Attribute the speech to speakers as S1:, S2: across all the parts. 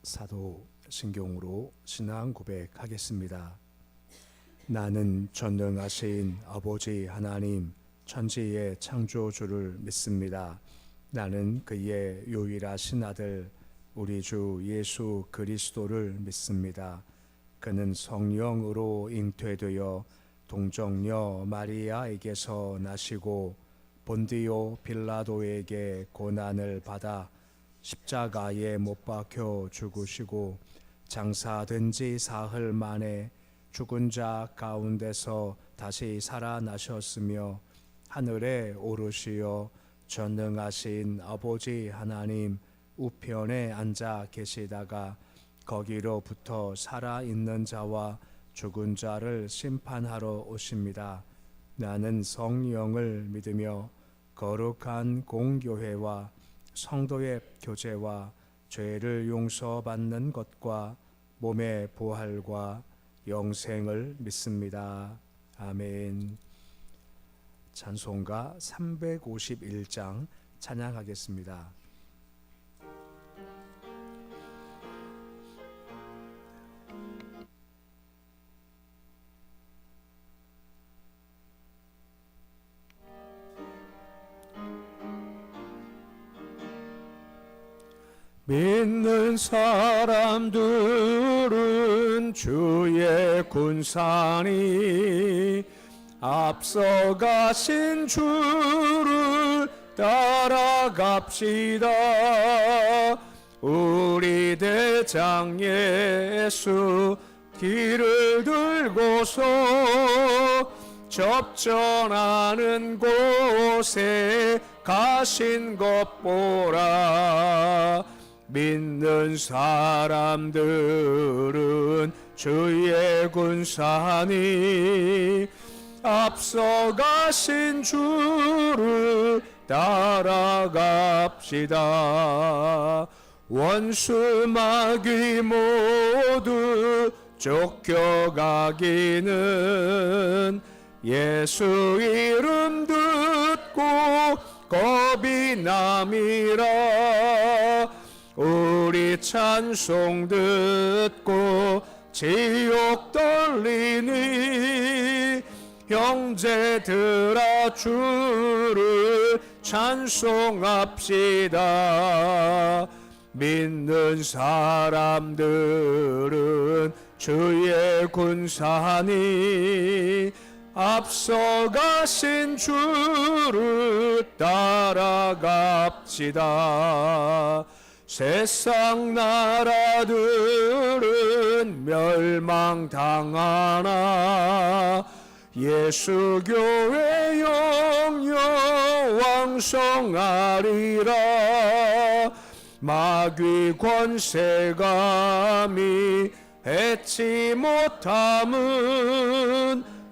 S1: 사도 신경으로 신앙 고백하겠습니다. 나는 전능하신 아버지 하나님 천지의 창조주를 믿습니다. 나는 그의 유일하신 아들 우리 주 예수 그리스도를 믿습니다. 그는 성령으로 잉태되어 동정녀 마리아에게서 나시고 본디오 빌라도에게 고난을 받아 십자가에 못 박혀 죽으시고 장사된 지 사흘 만에 죽은 자 가운데서 다시 살아나셨으며 하늘에 오르시어 전능하신 아버지 하나님 우편에 앉아 계시다가 거기로부터 살아있는 자와 죽은 자를 심판하러 오십니다. 나는 성령을 믿으며 거룩한 공교회와 성도의 교제와 죄를 용서받는 것과 몸의 부활과 영생을 믿습니다. 아멘. 찬송가 351장 찬양하겠습니다. 믿는 사람들은 주의 군산이 앞서가신 주를 따라갑시다. 우리 대장 예수 길을 들고서 접전하는 곳에 가신 것 보라. 믿는 사람들은 주의 군산이 앞서가신 주를 따라갑시다. 원수 마귀 모두 쫓겨가기는 예수 이름 듣고 겁이 남이라. 우리 찬송 듣고 지옥 떨리니 형제들아 주를 찬송합시다. 믿는 사람들은 주의 군산이 앞서가신 주를 따라갑시다. 세상 나라들은 멸망당하나 예수 교회 영영 왕성하리라. 마귀 권세감이 해치 못함은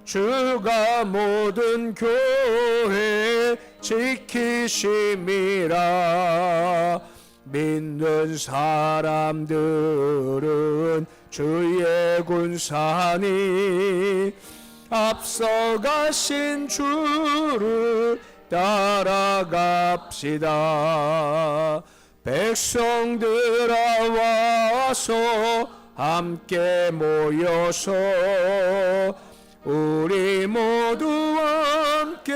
S1: 주가 모든 교회 지키심이라. 믿는 사람들은 주의 군산이 앞서가신 주를 따라갑시다. 백성들아 와서 함께 모여서 우리 모두 함께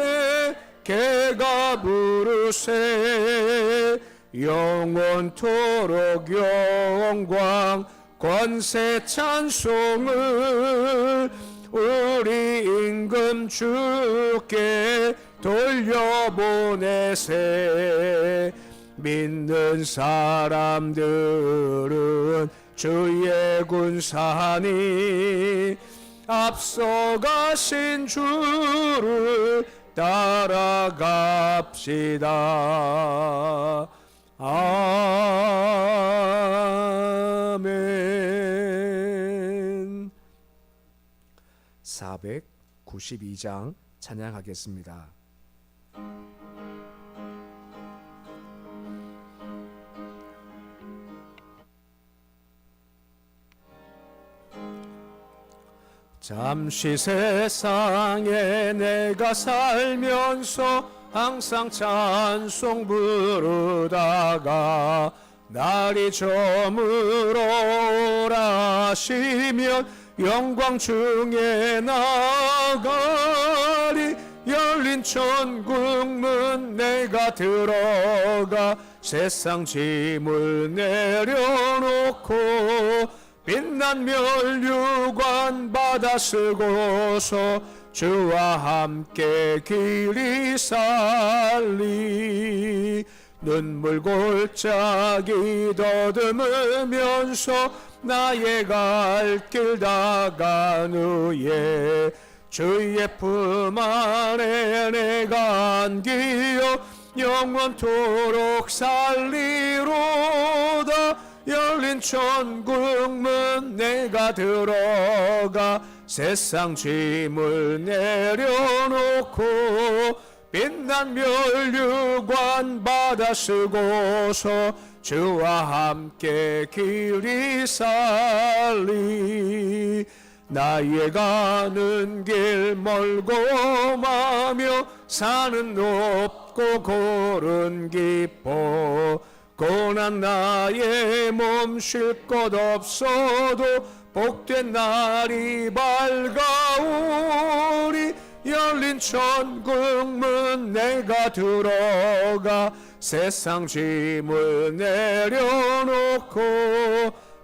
S1: 개가 부르세. 영원토록 영광 권세 찬송을 우리 임금 주께 돌려보내세. 믿는 사람들은 주의 군산이 앞서가신 주를 따라갑시다. 아멘. 492장 찬양하겠습니다. 잠시 세상에 내가 살면서 항상 찬송 부르다가 날이 저물어라 하시면 영광 중에 나가리. 열린 천국문 내가 들어가 세상 짐을 내려놓고 빛난 멸류관 받아 쓰고서 주와 함께 길이 살리. 눈물 골짜기 더듬으면서 나의 갈 길 다간 후에 주의 품 안에 내가 안기어 영원토록 살리로다. 열린 천국문 내가 들어가 세상 짐을 내려놓고 빛난 멸류관 받아 쓰고서 주와 함께 길이 살리. 나의 가는 길 멀고 마며 산은 높고 골은 깊어 고난 나의 몸 쉴 것 없어도 복된 날이 밝아오리. 열린 천국문 내가 들어가 세상 짐을 내려놓고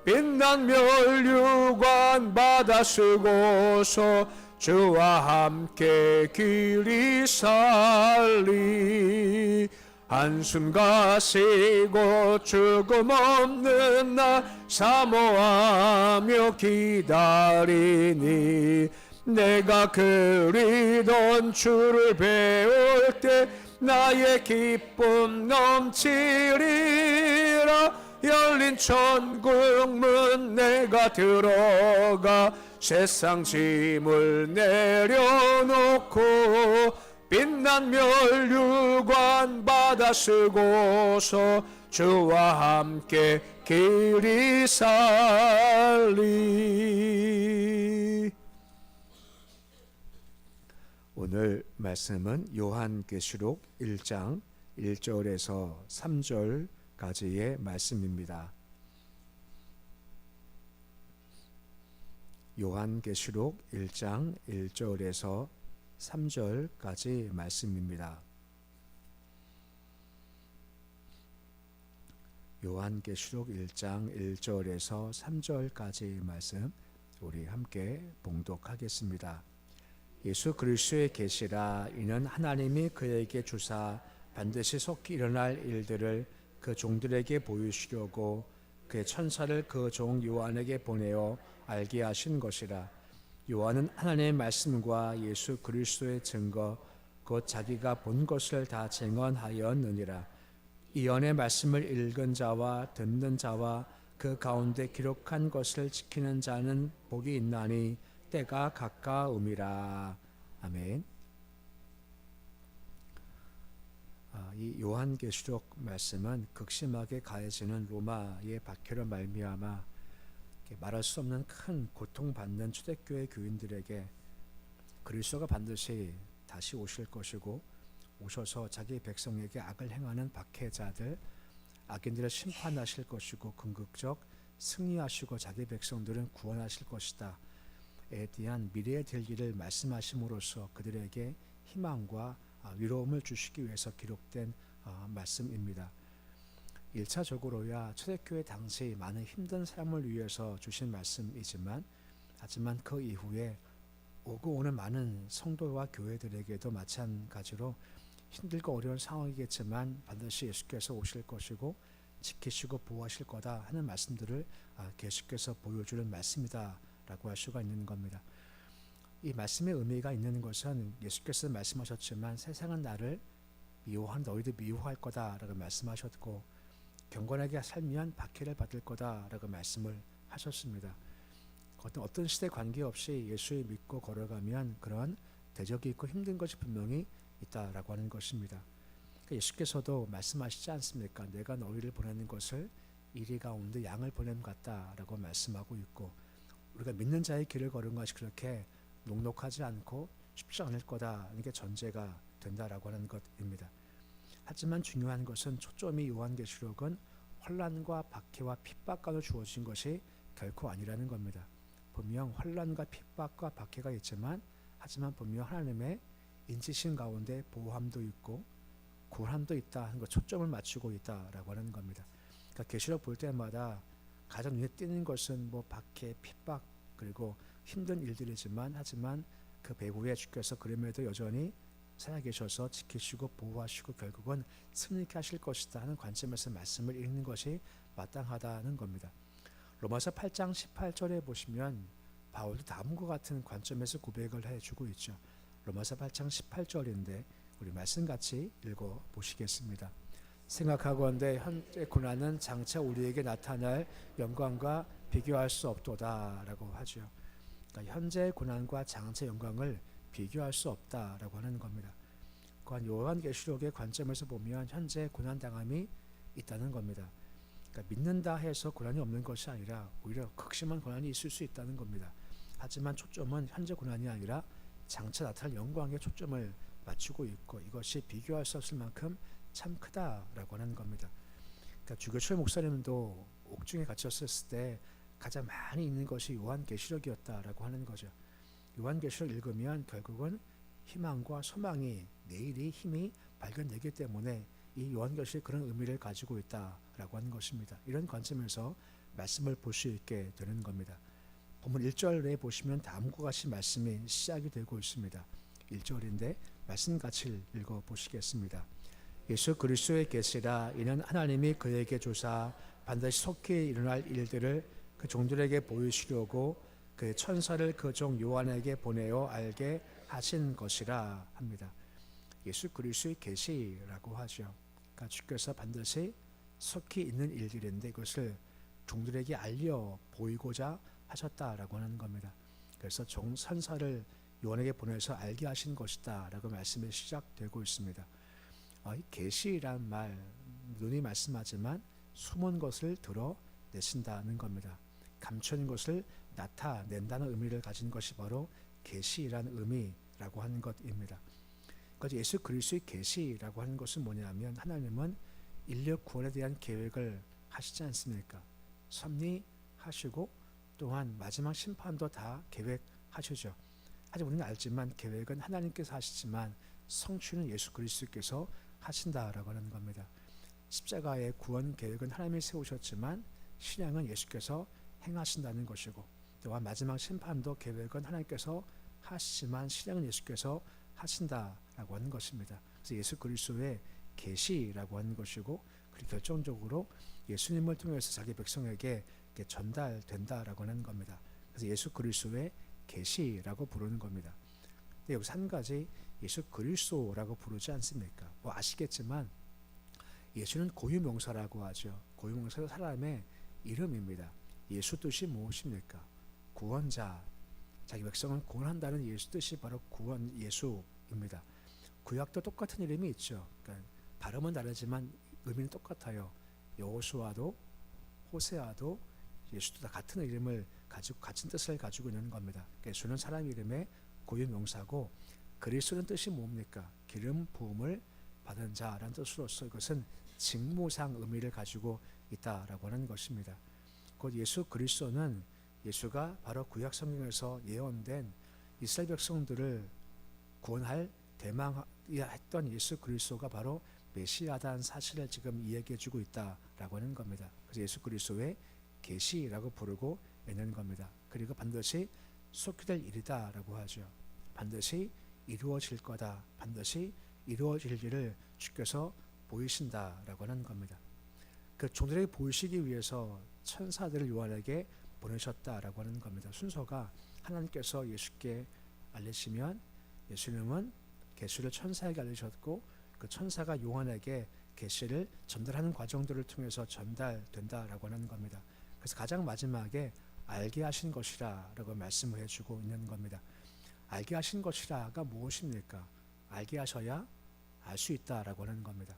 S1: 빛난 멸류관 받아 쓰고서 주와 함께 길이 살리. 한숨 가시고 죽음 없는 날 사모하며 기다리니 내가 그리던 주를 배울 때 나의 기쁨 넘치리라. 열린 천국문 내가 들어가 세상 짐을 내려놓고 빛난 멸류관 받아 쓰고서 주와 함께 길이 살리. 오늘 말씀은 요한계시록 1장 1절에서 3절까지의 말씀입니다. 요한계시록 1장 1절에서 3절까지 말씀입니다. 요한계시록 1장 1절에서 3절까지 말씀 우리 함께 봉독하겠습니다. 예수 그리스도의 계시라. 이는 하나님이 그에게 주사 반드시 속히 일어날 일들을 그 종들에게 보이시려고 그의 천사를 그 종 요한에게 보내어 알게 하신 것이라. 요한은 하나님의 말씀과 예수 그리스도의 증거 곧 자기가 본 것을 다 증언하였느니라. 이 연의 말씀을 읽은 자와 듣는 자와 그 가운데 기록한 것을 지키는 자는 복이 있나니 때가 가까움이라. 아멘. 이 요한계시록 말씀은 극심하게 가해지는 로마의 박해로 말미암아 말할 수 없는 큰 고통받는 초대교회 교인들에게 그리스도가 반드시 다시 오실 것이고 오셔서 자기 백성에게 악을 행하는 박해자들, 악인들을 심판하실 것이고 궁극적 승리하시고 자기 백성들은 구원하실 것이다 에 대한 미래에 될 일을 말씀하심으로써 그들에게 희망과 위로움을 주시기 위해서 기록된 말씀입니다. 1차적으로야 초대교회 당시 많은 힘든 사람을 위해서 주신 말씀이지만 하지만 그 이후에 오고 오는 많은 성도와 교회들에게도 마찬가지로 힘들고 어려운 상황이겠지만 반드시 예수께서 오실 것이고 지키시고 보호하실 거다 하는 말씀들을 계속해서 보여주는 말씀이다 라고 할 수가 있는 겁니다. 이 말씀의 의미가 있는 것은 예수께서 말씀하셨지만 세상은 나를 미워한 너희들 미워할 거다 라고 말씀하셨고 경건하게 살면 박해를 받을 거다 라고 말씀을 하셨습니다. 어떤 시대 관계없이 예수를 믿고 걸어가면 그런 대적이 있고 힘든 것이 분명히 있다라고 하는 것입니다. 그러니까 예수께서도 말씀하시지 않습니까? 내가 너희를 보내는 것을 이리 가운데 양을 보냄 같다라고 말씀하고 있고 우리가 믿는 자의 길을 걸은 것이 그렇게 녹록하지 않고 쉽지 않을 거다. 이게 전제가 된다라고 하는 것입니다. 하지만 중요한 것은 초점이 요한계시록은 환난과 박해와 핍박과도 주어진 것이 결코 아니라는 겁니다. 분명 환난과 핍박과 박해가 있지만 하지만 분명 하나님의 인지심 가운데 보호함도 있고 구원함도 있다 하는 것 초점을 맞추고 있다라고 하는 겁니다. 그러니까 계시록 볼 때마다 가장 눈에 띄는 것은 뭐 박해, 핍박 그리고 힘든 일들이지만 하지만 그 배후에 주께서 그럼에도 여전히 살아계셔서 지키시고 보호하시고 결국은 승리케 하실 것이다 하는 관점에서 말씀을 읽는 것이 마땅하다는 겁니다. 로마서 8장 18절에 보시면 바울도 다음과 같은 관점에서 고백을 해주고 있죠. 로마서 8장 18절인데 우리 말씀 같이 읽어보시겠습니다. 생각하건대 현재 고난은 장차 우리에게 나타날 영광과 비교할 수 없도다 라고 하죠. 그러니까 현재 고난과 장차 영광을 비교할 수 없다라고 하는 겁니다. 또한 요한계시록의 관점에서 보면 현재 고난당함이 있다는 겁니다. 그러니까 믿는다 해서 고난이 없는 것이 아니라 오히려 극심한 고난이 있을 수 있다는 겁니다. 하지만 초점은 현재 고난이 아니라 장차 나타날 영광에 초점을 맞추고 있고 이것이 비교할 수 없을 만큼 참 크다라고 하는 겁니다. 그러니까 주교철 목사님도 옥중에 갇혔을 때 가장 많이 읽는 것이 요한계시록이었다라고 하는 거죠. 요한계시록 읽으면 결국은 희망과 소망이 내일이 힘이 발견되기 때문에 이 요한계시록이 그런 의미를 가지고 있다라고 하는 것입니다. 이런 관점에서 말씀을 볼 수 있게 되는 겁니다. 본문 1절에 보시면 다음과 같이 말씀이 시작이 되고 있습니다. 1절인데 말씀 같이 읽어보시겠습니다. 예수 그리스도의 계시라 이는 하나님이 그에게 주사 반드시 속히 일어날 일들을 그 종들에게 보이시려고 그 천사를 그 종 요한에게 보내어 알게 하신 것이라 합니다. 예수 그리스도의 계시라고 하죠. 그러니까 주께서 반드시 속히 있는 일들인데 이것을 종들에게 알려 보이고자 하셨다라고 하는 겁니다. 그래서 종 천사를 요한에게 보내서 알게 하신 것이다 라고 말씀이 시작되고 있습니다. 이 계시란 말 눈이 말씀하지만 숨은 것을 드러내신다는 겁니다. 감춰진 것을 나타낸다는 의미를 가진 것이 바로 계시라는 의미라고 하는 것입니다. 그래서 예수 그리스도의 계시라고 하는 것은 뭐냐면 하나님은 인력 구원에 대한 계획을 하시지 않습니까? 섭리하시고 또한 마지막 심판도 다 계획하시죠. 하지만 우리는 알지만 계획은 하나님께서 하시지만 성취는 예수 그리스도께서 하신다라고 하는 겁니다. 십자가의 구원 계획은 하나님이 세우셨지만 신앙은 예수께서 행하신다는 것이고 또한 마지막 심판도 계획은 하나님께서 하시지만 신앙은 예수께서 하신다라고 하는 것입니다. 그래서 예수 그리스도의 계시라고 하는 것이고 그리고 결정적으로 예수님을 통해서 자기 백성에게 전달된다라고 하는 겁니다. 그래서 예수 그리스도의 계시라고 부르는 겁니다. 근데 여기서 한 가지 예수 그리스도라고 부르지 않습니까? 뭐 아시겠지만 예수는 고유명사라고 하죠. 고유명사는 사람의 이름입니다. 예수 뜻이 무엇입니까? 구원자. 자기 백성을 구원한다는 예수 뜻이 바로 구원 예수입니다. 구약도 똑같은 이름이 있죠. 그러니까 발음은 다르지만 의미는 똑같아요. 여호수아도 호세아도 예수도 다 같은 이름을 가지고 같은 뜻을 가지고 있는 겁니다. 예수는 사람 이름의 고유명사고 그리스도는 뜻이 뭡니까? 기름 부음을 받은 자라는 뜻으로서 이것은 직무상 의미를 가지고 있다라고 하는 것입니다. 곧 예수 그리스도는 예수가 바로 구약 성경에서 예언된 이스라엘 백성들을 구원할 대망했던 예수 그리스도가 바로 메시아다는 사실을 지금 이야기해주고 있다라고 하는 겁니다. 그래서 예수 그리스도의 계시라고 부르고 있는 겁니다. 그리고 반드시 속히 될 일이다라고 하죠. 반드시 이루어질 거다. 반드시 이루어질 일을 주께서 보이신다라고 하는 겁니다. 그 종들에게 보이시기 위해서 천사들을 요한에게 보내셨다라고 하는 겁니다. 순서가 하나님께서 예수께 알리시면 예수님은 계시를 천사에게 알리셨고 그 천사가 요한에게 계시를 전달하는 과정들을 통해서 전달된다라고 하는 겁니다. 그래서 가장 마지막에 알게 하신 것이라라고 말씀을 해주고 있는 겁니다. 알게 하신 것이라가 무엇입니까? 알게 하셔야 알 수 있다라고 하는 겁니다.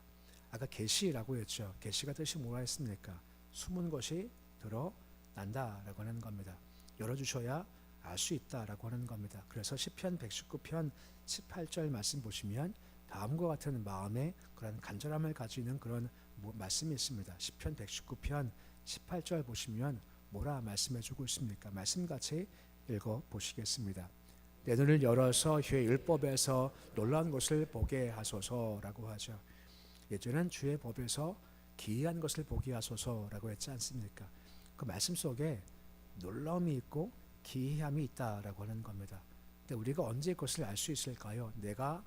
S1: 아까 계시라고 했죠. 계시가 뜻이 뭐라 했습니까? 숨은 것이 드러난다라고 하는 겁니다. 열어주셔야 알 수 있다라고 하는 겁니다. 그래서 시편 119편 18절 말씀 보시면 다음과 같은 마음의 그런 간절함을 가지는 그런 말씀이 있습니다. 시편 119편 18절 보시면 뭐라 말씀해주고 있습니까? 말씀같이 읽어보시겠습니다. 내 눈을 열어서 주의 율법에서 놀라운 것을 보게 하소서라고 하죠. 예전엔 주의 법에서 기이한 것을 보게 하소서라고 했지 않습니까? 그 말씀 속에 놀라움이 있고 기이함이 있다라고 하는 겁니다. 근데 우리가 언제 그것을 알 수 있을까요? 내가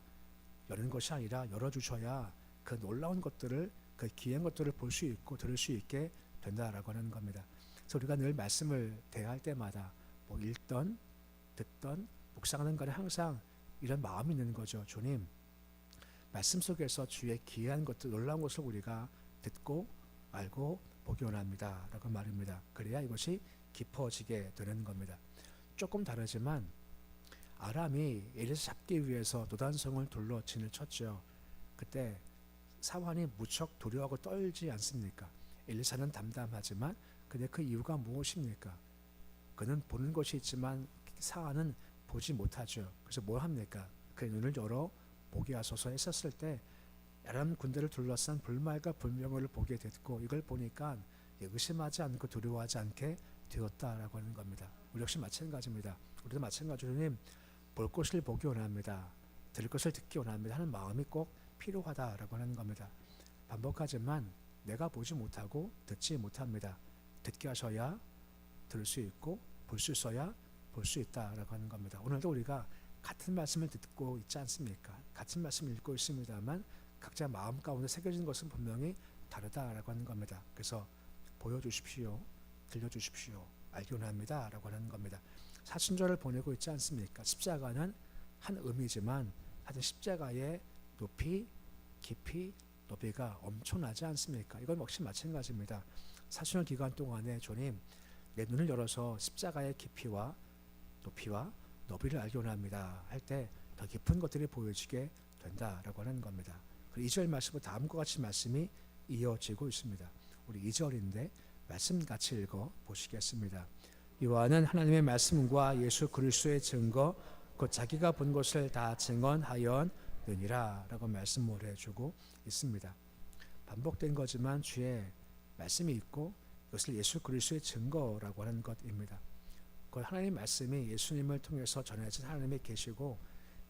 S1: 여는 것이 아니라 열어주셔야 그 놀라운 것들을, 그 기이한 것들을 볼 수 있고 들을 수 있게 된다라고 하는 겁니다. 그래서 우리가 늘 말씀을 대할 때마다 뭐 읽던 듣던 묵상하는 간에 항상 이런 마음이 있는 거죠. 주님, 말씀 속에서 주의 기이한 것들, 놀라운 것을 우리가 듣고 알고 보기 원합니다 라고 말입니다. 그래야 이것이 깊어지게 되는 겁니다. 조금 다르지만 아람이 엘리사 잡기 위해서 도단성을 둘러 진을 쳤죠. 그때 사환이 무척 두려워하고 떨지 않습니까? 엘리사는 담담하지만 근데 그 이유가 무엇입니까? 그는 보는 것이 있지만 사환은 보지 못하죠. 그래서 뭘 합니까? 그의 눈을 열어 보게 하소서 했었을 때 아람 군대를 둘러싼 불말과 불명을 보게 됐고, 이걸 보니까 의심하지 않고 두려워하지 않게 되었다라고 하는 겁니다. 우리 역시 마찬가지입니다. 우리도 마찬가지로 주님, 볼 것을 보기 원합니다. 들을 것을 듣기 원합니다 하는 마음이 꼭 필요하다라고 하는 겁니다. 반복하지만 내가 보지 못하고 듣지 못합니다. 듣게 하셔야 들을 수 있고 볼 수 있어야 볼 수 있다라고 하는 겁니다. 오늘도 우리가 같은 말씀을 듣고 있지 않습니까? 같은 말씀을 읽고 있습니다만 각자 마음 가운데 새겨진 것은 분명히 다르다라고 하는 겁니다. 그래서 보여주십시오, 들려주십시오, 알기 원합니다 라고 하는 겁니다. 사순절을 보내고 있지 않습니까? 십자가는 한 의미지만 하여튼 십자가의 높이, 깊이, 너비가 엄청나지 않습니까? 이건 역시 마찬가지입니다. 사순절 기간 동안에 주님, 내 눈을 열어서 십자가의 깊이와 높이와 너비를 알기 원합니다 할 때 더 깊은 것들이 보여지게 된다라고 하는 겁니다. 2절 말씀은 다음과 같이 말씀이 이어지고 있습니다. 우리 2절인데 말씀 같이 읽어 보시겠습니다. 요한은 하나님의 말씀과 예수 그리스도의 증거 곧 자기가 본 것을 다 증언하였느니라 라고 말씀을 해주고 있습니다. 반복된 거지만 주의 말씀이 있고 이것을 예수 그리스도의 증거라고 하는 것입니다. 그 하나님의 말씀이 예수님을 통해서 전해진 하나님이 계시고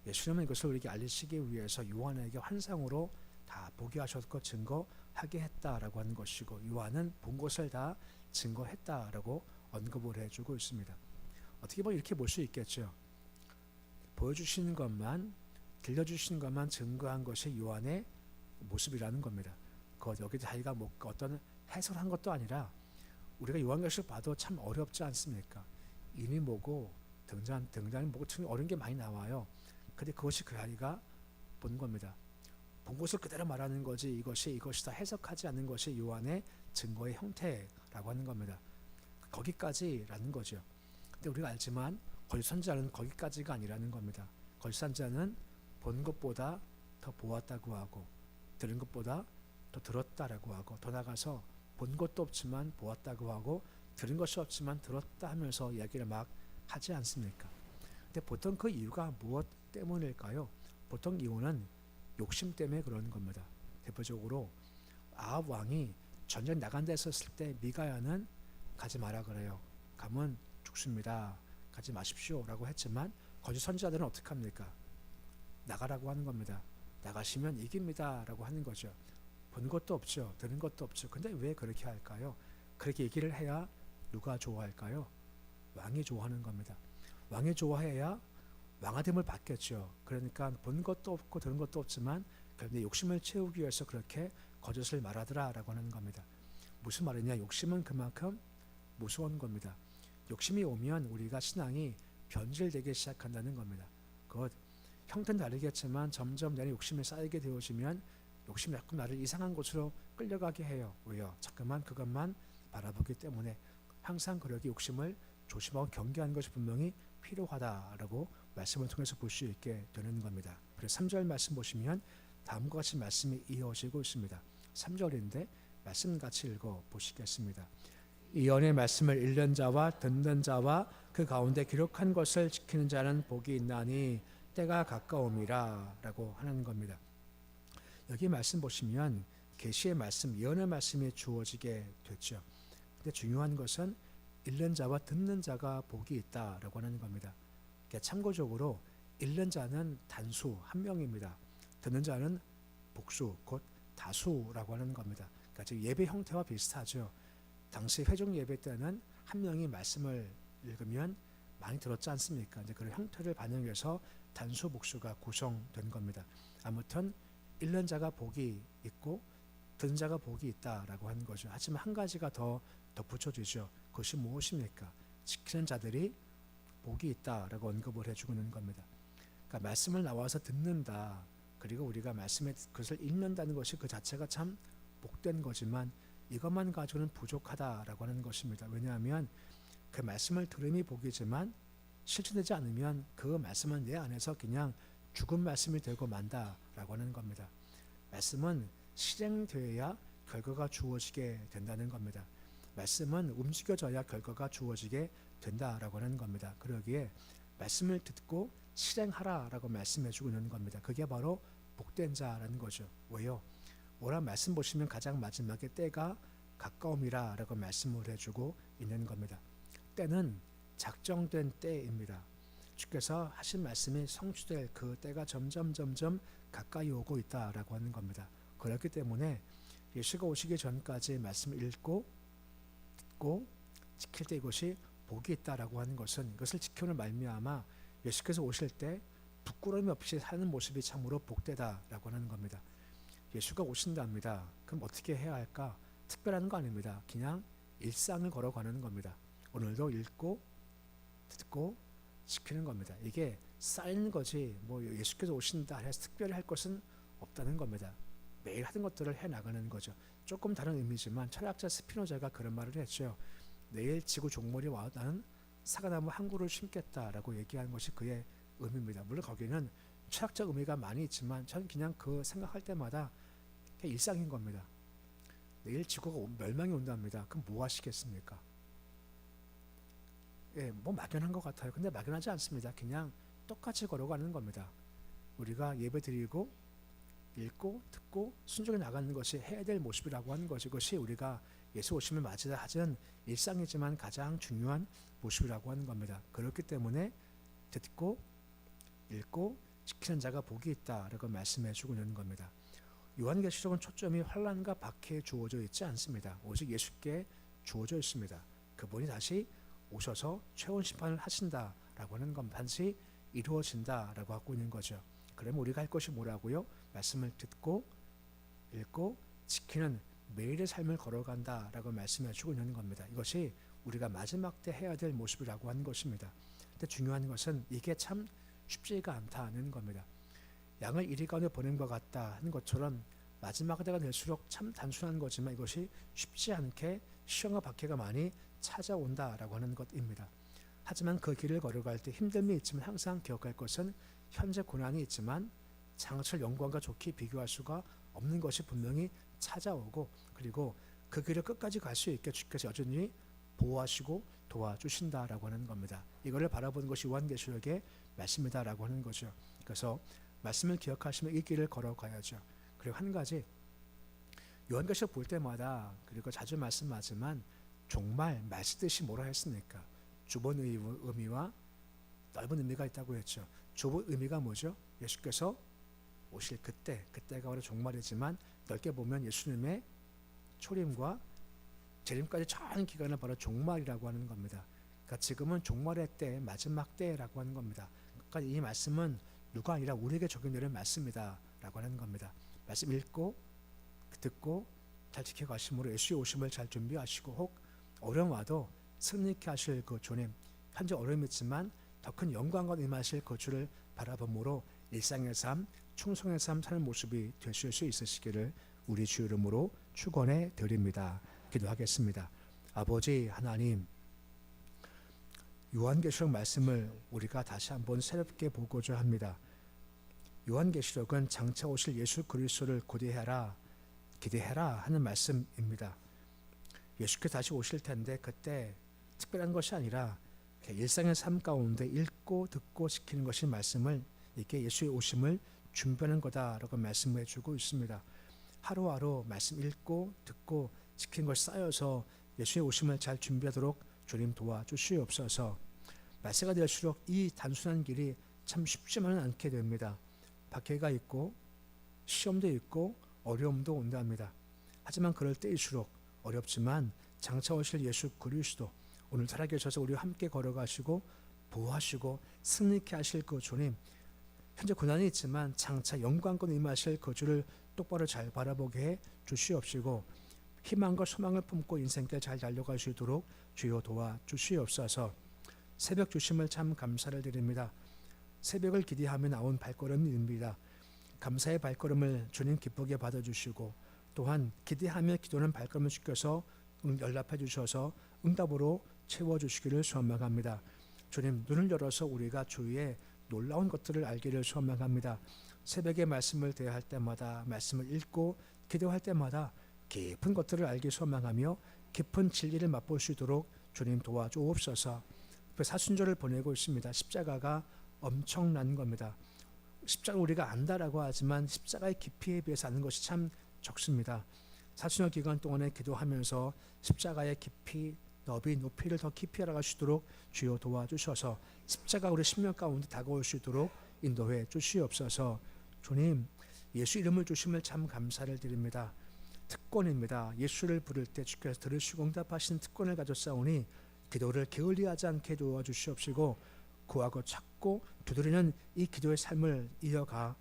S1: 예수님은 이것을 우리에게 알리시기 위해서 요한에게 환상으로 다 보게 하셨고 증거하게 했다라고 하는 것이고, 요한은 본 것을 다 증거했다라고 언급을 해주고 있습니다. 어떻게 보면 이렇게 볼 수 있겠죠. 보여주시는 것만, 들려주시는 것만 증거한 것이 요한의 모습이라는 겁니다. 여기 자기가 뭐 어떤 해설한 것도 아니라 우리가 요한계시록 봐도 참 어렵지 않습니까? 인이 뭐고 등장이 뭐고 참 어려운 게 많이 나와요. 근데 그것이 그 아이가 본 겁니다. 본 것을 그대로 말하는 거지 이것이다 해석하지 않는 것이 요한의 증거의 형태라고 하는 겁니다. 거기까지라는 거죠. 근데 우리가 알지만 거짓 선지자는 거기까지가 아니라는 겁니다. 거짓 선지자는 본 것보다 더 보았다고 하고 들은 것보다 더 들었다라고 하고 더 나가서 본 것도 없지만 보았다고 하고 들은 것이 없지만 들었다 하면서 이야기를 막 하지 않습니까? 근데 보통 그 이유가 무엇 때문일까요? 보통 이유는 욕심 때문에 그러는 겁니다. 대표적으로 아합 왕이 전쟁 나간 데 있었을 때 미가야는 가지 마라 그래요. 가면 죽습니다. 가지 마십시오 라고 했지만 거짓 선지자들은 어떻게 합니까? 나가라고 하는 겁니다. 나가시면 이깁니다 라고 하는 거죠. 본 것도 없죠. 들은 것도 없죠. 근데 왜 그렇게 할까요? 그렇게 얘기를 해야 누가 좋아할까요? 왕이 좋아하는 겁니다. 왕이 좋아해야 왕아됨을 받겠죠. 그러니까 본 것도 없고 들은 것도 없지만 그런데 욕심을 채우기 위해서 그렇게 거짓을 말하더라 라고 하는 겁니다. 무슨 말이냐? 욕심은 그만큼 무서운 겁니다. 욕심이 오면 우리가 신앙이 변질되기 시작한다는 겁니다. 그것 형태는 다르겠지만 점점 내 욕심이 쌓이게 되어지면 욕심이 자꾸 나를 이상한 곳으로 끌려가게 해요. 왜요? 자꾸만 그것만 바라보기 때문에 항상 그러기 욕심을 조심하고 경계하는 것이 분명히 필요하다라고 말씀을 통해서 볼 수 있게 되는 겁니다. 그래서 3절 말씀 보시면 다음과 같이 말씀이 이어지고 있습니다. 3절인데 말씀 같이 읽어 보시겠습니다. 이 연의 말씀을 읽는 자와 듣는 자와 그 가운데 기록한 것을 지키는 자는 복이 있나니 때가 가까움이라 라고 하는 겁니다. 여기 말씀 보시면 계시의 말씀, 예언의 말씀이 주어지게 됐죠. 근데 중요한 것은 읽는 자와 듣는 자가 복이 있다라고 하는 겁니다. 그러니까 참고적으로 읽는 자는 단수 한 명입니다. 듣는 자는 복수 곧 다수라고 하는 겁니다. 그러니까 즉 예배 형태와 비슷하죠. 당시 회중 예배 때는 한 명이 말씀을 읽으면 많이 들었지 않습니까? 이제 그런 형태를 반영해서 단수 복수가 구성된 겁니다. 아무튼 읽는 자가 복이 있고 듣는 자가 복이 있다라고 하는 거죠. 하지만 한 가지가 더 덧붙여지죠. 그것이 무엇입니까? 지키는 자들이 복이 있다라고 언급을 해주고 있는 겁니다. 그러니까 말씀을 나와서 듣는다. 그리고 우리가 말씀에 그것을 읽는다는 것이 그 자체가 참 복된 거지만 이것만 가지고는 부족하다라고 하는 것입니다. 왜냐하면 그 말씀을 들음이 복이지만 실천되지 않으면 그 말씀은 내 안에서 그냥 죽은 말씀이 되고 만다라고 하는 겁니다. 말씀은 실행되어야 결과가 주어지게 된다는 겁니다. 말씀은 움직여져야 결과가 주어지게 된다라고 하는 겁니다. 그러기에 말씀을 듣고 실행하라라고 말씀해주고 있는 겁니다. 그게 바로 복된 자라는 거죠. 왜요? 오란 말씀 보시면 가장 마지막에 때가 가까움이라라고 말씀을 해주고 있는 겁니다. 때는 작정된 때입니다. 주께서 하신 말씀이 성취될 그 때가 점점 가까이 오고 있다라고 하는 겁니다. 그렇기 때문에 예수가 오시기 전까지 말씀을 읽고 듣고 지킬 때 이것이 복이 있다라고 하는 것은 이것을 지켜는 말미암아 예수께서 오실 때 부끄러움 없이 사는 모습이 참으로 복되다라고 하는 겁니다. 예수가 오신답니다. 그럼 어떻게 해야 할까? 특별한 거 아닙니다. 그냥 일상을 걸어가는 겁니다. 오늘도 읽고 듣고 지키는 겁니다. 이게 쌓이는 거지 뭐 예수께서 오신다 해서 특별히 할 것은 없다는 겁니다. 매일 하는 것들을 해나가는 거죠. 조금 다른 의미지만 철학자 스피노자가 그런 말을 했죠. 내일 지구 종말이 와 나는 사과나무 한 그루를 심겠다라고 얘기하는 것이 그의 의미입니다. 물론 거기는 철학적 의미가 많이 있지만 저는 그냥 그 생각할 때마다 그냥 일상인 겁니다. 내일 지구가 멸망이 온답니다. 그럼 뭐 하시겠습니까? 예, 뭐 막연한 것 같아요. 근데 막연하지 않습니다. 그냥 똑같이 걸어가는 겁니다. 우리가 예배드리고 읽고 듣고 순종해 나가는 것이 해야 될 모습이라고 하는 것이 그것이 우리가 예수 오심을 맞이하는 일상이지만 가장 중요한 모습이라고 하는 겁니다. 그렇기 때문에 듣고 읽고 지키는 자가 복이 있다라고 말씀해 주고 있는 겁니다. 요한계시록은 초점이 환난과 박해에 주어져 있지 않습니다. 오직 예수께 주어져 있습니다. 그분이 다시 오셔서 최후 심판을 하신다라고 하는 건 반드시 이루어진다라고 하고 있는 거죠. 그러면 우리가 할 것이 뭐라고요? 말씀을 듣고 읽고 지키는 매일의 삶을 걸어간다라고 말씀해 주고 있는 겁니다. 이것이 우리가 마지막 때 해야 될 모습이라고 하는 것입니다. 근데 중요한 것은 이게 참 쉽지가 않다는 겁니다. 양을 이리 가운데 보낸 것 같다 하는 것처럼 마지막 때가 될수록 참 단순한 거지만 이것이 쉽지 않게 시험과 박해가 많이 찾아온다라고 하는 것입니다. 하지만 그 길을 걸어갈 때 힘듦이 있지만 항상 기억할 것은 현재 고난이 있지만 장차 영광과 좋게 비교할 수가 없는 것이 분명히 찾아오고 그리고 그 길을 끝까지 갈 수 있게 주께서 여전히 보호하시고 도와주신다라고 하는 겁니다. 이거를 바라보는 것이 요한계시록의 말씀이다라고 하는 거죠. 그래서 말씀을 기억하시면 이 길을 걸어가야죠. 그리고 한 가지 요한계시록 볼 때마다 그리고 자주 말씀하지만 종말 말씀 뜻이 뭐라 했습니까? 좁은 의미와 넓은 의미가 있다고 했죠. 좁은 의미가 뭐죠? 예수께서 오실 그때가 바로 종말이지만 넓게 보면 예수님의 초림과 재림까지 전 기간을 바로 종말이라고 하는 겁니다. 그러니까 지금은 종말의 때, 마지막 때라고 하는 겁니다. 그러니까 이 말씀은 누가 아니라 우리에게 적용되는 말씀이다라고 하는 겁니다. 말씀 읽고 듣고 잘 지켜가심으로 예수의 오심을 잘 준비하시고 혹 어려움 와도 승리케 하실 그 주님, 현재 어려움이 있지만 더 큰 영광과 임하실 그 주를 바라봄으로 일상의 삶, 충성의 삶 사는 모습이 되실 수 있으시기를 우리 주 이름으로 축원해 드립니다. 기도하겠습니다. 아버지 하나님, 요한계시록 말씀을 우리가 다시 한번 새롭게 보고자 합니다. 요한계시록은 장차 오실 예수 그리스도를 기대해라 하는 말씀입니다. 예수께서 다시 오실 텐데 그때 특별한 것이 아니라 일상의 삶 가운데 읽고 듣고 지키는 것이 말씀을 이렇게 예수의 오심을 준비하는 거다라고 말씀해 주고 있습니다. 하루하루 말씀 읽고 듣고 지킨 걸 쌓여서 예수의 오심을 잘 준비하도록 주님 도와주시옵소서. 말세가 될수록 이 단순한 길이 참 쉽지만은 않게 됩니다. 박해가 있고 시험도 있고 어려움도 온답니다. 하지만 그럴 때일수록 어렵지만 장차 오실 예수 그리스도 오늘 살아계셔서 우리와 함께 걸어가시고 보호하시고 승리케 하실 그 주님, 현재 고난이 있지만 장차 영광권 임하실 그 주를 똑바로 잘 바라보게 해 주시옵시고 희망과 소망을 품고 인생길 잘 달려갈 수 있도록 주여 도와주시옵소서. 새벽 주심을 참 감사를 드립니다. 새벽을 기대하며 나온 발걸음입니다. 감사의 발걸음을 주님 기쁘게 받아주시고 또한 기대하며 기도하는 발걸음을 주께서 연락해 주셔서 응답으로 채워주시기를 소망합니다. 주님, 눈을 열어서 우리가 주위에 놀라운 것들을 알기를 소망합니다. 새벽에 말씀을 대할 때마다 말씀을 읽고 기도할 때마다 깊은 것들을 알기 소망하며 깊은 진리를 맛볼 수 있도록 주님 도와주옵소서. 사순절을 보내고 있습니다. 십자가가 엄청난 겁니다. 십자가 우리가 안다라고 하지만 십자가의 깊이에 비해서 아는 것이 참 적습니다. 사순절 기간 동안에 기도하면서 십자가의 깊이, 너비, 높이를 더 깊이 알아갈 수 있도록 주여 도와주셔서 십자가 우리 심령 가운데 다가올 수 있도록 인도해 주시옵소서. 주님, 예수 이름을 주심을 참 감사를 드립니다. 특권입니다. 예수를 부를 때 주께서 들으시고 응답하시는 특권을 가졌사오니 기도를 게을리하지 않게 도와주시옵시고 구하고 찾고 두드리는 이 기도의 삶을 이어가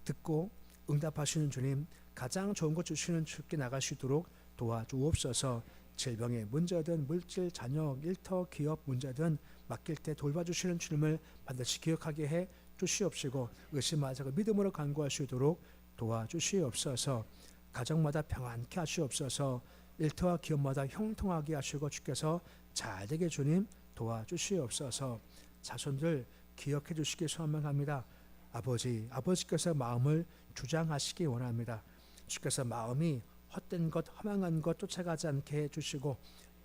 S1: 듣고 응답하시는 주님, 가장 좋은 것 주시는 주께 나갈 수 있도록 도와주옵소서. 질병의 문제든 물질, 자녀, 일터, 기업 문제든 맡길 때 돌봐주시는 주님을 반드시 기억하게 해 주시옵시고 의심하지 않고 믿음으로 간구할 수 있도록 도와주시옵소서. 가정마다 평안케 하시옵소서. 일터와 기업마다 형통하게 하시고 주께서 잘되게 주님 도와주시옵소서. 자손들 기억해 주시기 소망합니다. 아버지께서 마음을 주장하시기 원합니다. 주께서 마음이 헛된 것, 허망한 것 쫓아가지 않게 해주시고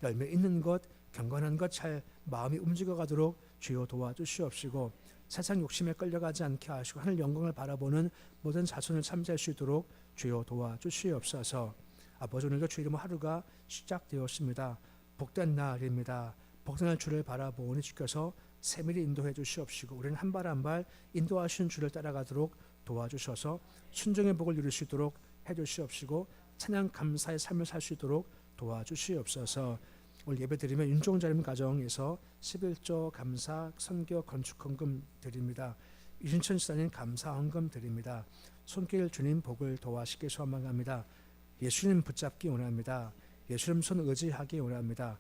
S1: 열매 있는 것, 경건한 것 잘 마음이 움직여가도록 주여 도와주시옵시고 세상 욕심에 끌려가지 않게 하시고 하늘 영광을 바라보는 모든 자손을 참지할 수 있도록 주여 도와주시옵소서. 아버지, 오늘도 주 이름으로 하루가 시작되었습니다. 복된 날입니다. 복된 날 주를 바라보니 주께서 세밀히 인도해 주시옵시고 우리는 한 발 한 발 인도하시는 주를 따라가도록 도와주셔서 순종의 복을 누릴 수 있도록 해주시옵시고 찬양 감사의 삶을 살 수 있도록 도와주시옵소서. 오늘 예배드리면 윤종자님 가정에서 11조 감사 선교 건축 헌금 드립니다. 유진천 지사님 감사 헌금 드립니다. 손길 주님 복을 도와시기 소망합니다. 예수님 붙잡기 원합니다. 예수님 손 의지하기 원합니다.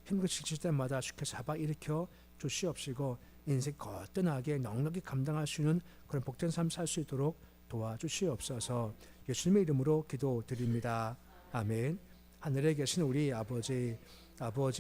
S1: 힘드실 때마다 주께서 잡아 일으켜 주시옵시고 인생 거뜬하게 넉넉히 감당할 수 있는 그런 복된 삶 살 수 있도록 도와주시옵소서. 예수님의 이름으로 기도드립니다. 아멘. 하늘에 계신 우리 아버지의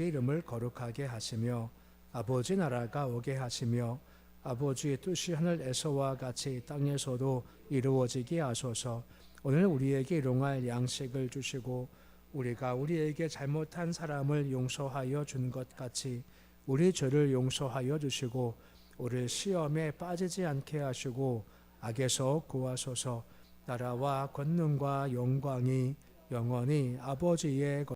S1: 이름을 거룩하게 하시며 아버지 나라가 오게 하시며 아버지의 뜻이 하늘에서와 같이 땅에서도 이루어지게 하소서. 오늘 우리에게 일용할 양식을 주시고 우리가 우리에게 잘못한 사람을 용서하여 준 것 같이 우리 죄를 용서하여 주시고 우리를 시험에 빠지지 않게 하시고 악에서 구하소서. 나라와 권능과 영광이 영원히 아버지의